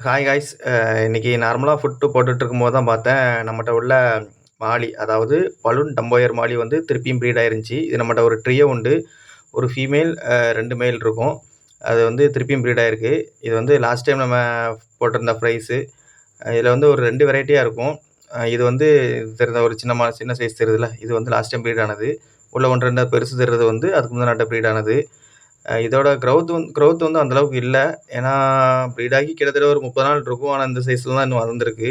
Hi guys. இன்னைக்கு நார்மலா food போட்டுட்ருக்கும்போது தான் பார்த்தேன், நம்மட்ட உள்ள மாலி, அதாவது பலூன் டம்போயர் மாலி வந்து திருப்பியும் ப்ரீட் ஆயிருந்துச்சு. இது நம்மட்ட ஒரு ட்ரியோ உண்டு. ஒரு ஃபீமேல், 2 மேல் இருக்கும். அது வந்து திருப்பியும் ப்ரீட் ஆயிருக்கு. இது வந்து லாஸ்ட் டைம் நம்ம போட்டிருந்த ப்ரைஸு. இதில வந்து ஒரு 2 வெரைட்டியா இருக்கும். இது வந்து தெரிந்த ஒரு சின்ன சைஸ் தெரியுதுல்ல, இது வந்து லாஸ்ட் டைம் ப்ரீட் ஆனது. உள்ள 1, 2 பெருசு தெரிறது வந்து அதுக்கு முந்தின ப்ரீட் ஆனது. இதோட க்ரௌத் வந்து அந்த அளவுக்கு இல்ல. ஏன்னா ப்ரீட் ஆகி கிட்டத்தட்ட ஒரு 30 நாள் இருக்கும். ஆனா இந்த சைஸ்ல தான் இன்னும் வளர்ந்திருக்கு.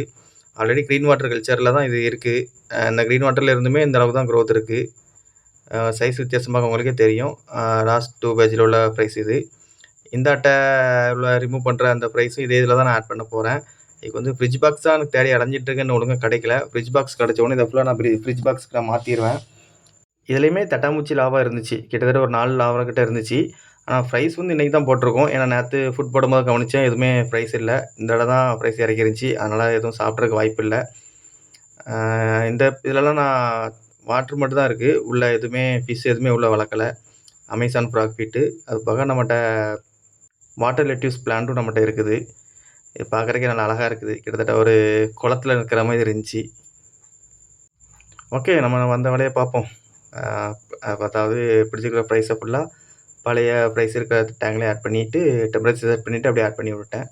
ஆல்ரெடி கிரீன் வாட்டர் கல்ச்சர்ல தான் இது இருக்கு. இந்த கிரீன் வாட்டர்ல இருந்துமே இந்த அளவுக்கு தான் க்ரோத் இருக்கு. சைஸ் வித்தியாசம் பார்க்க உங்களுக்கே தெரியும். லாஸ்ட் 2 பேஜ்ல உள்ள ப்ரைஸ் இது. இந்த அட்டை உள்ள ரிமூவ் பண்ற அந்த ப்ரைஸும் இதே இதில தான் நான் ஆட் பண்ண போறேன். இதுக்கு வந்து ஃப்ரிட்ஜ் பாக்ஸ் தான் எனக்கு தேடி அலைஞ்சிட்டு இருக்கேன். இன்னும் ஒழுங்கா கிடைக்கல. ஃப்ரிட்ஜ் பாக்ஸ் கிடைச்ச உடனே இத ஃபுல்லா நான் ஃப்ரிட்ஜ் பாக்ஸ்க்கு நான் மாத்திருவேன். இதுலயுமே தட்டாம்பூச்சி லார்வா இருந்துச்சு. கிட்டத்தட்ட ஒரு 4 லார்வா கிட்ட இருந்துச்சு. ஆனா ப்ரைஸ் வந்து இன்னைக்கு தான் போட்டிருக்கோம். ஏன்னா நேத்து ஃபுட் போடும்போது கவனிச்சேன். எதுவுமே ப்ரைஸ் இல்ல. இந்த தடவ தான் ப்ரைஸ் இறங்கிருந்துச்சு. அதனால எதுவும் சாப்பிடறதுக்கு வாய்ப்பு இல்ல. இந்த இதுலலாம் நான் வாட்டர் மட்டும் தான் இருக்கு. உள்ள எதுவுமே ஃபிஷ் எதுவுமே உள்ள வளர்க்கல. Amazon frock feet. அது போக நம்மட்ட வாட்டர் லெட்யூஸ் பிளான்ட்டும் நம்மட்ட இருக்குது. இது பார்க்கறதுக்கே நல்லா அழகா இருக்குது. கிட்டத்தட்ட ஒரு குளத்துல இருக்கிற மாரி இருந்துச்சு. ஓகே. நம்ம வந்த வேலைய பார்ப்போம். அ அதாவது பிடிச்சிருக்கிற ப்ரைஸ ஃபுல்லா பழைய ப்ரைஸ் இருக்கிற டேங்க்லயே ஆட் பண்ணிட்டு, டெம்பரேச்சர் செட் பண்ணிட்டு அப்படியே ஆட் பண்ணி விட்டேன்.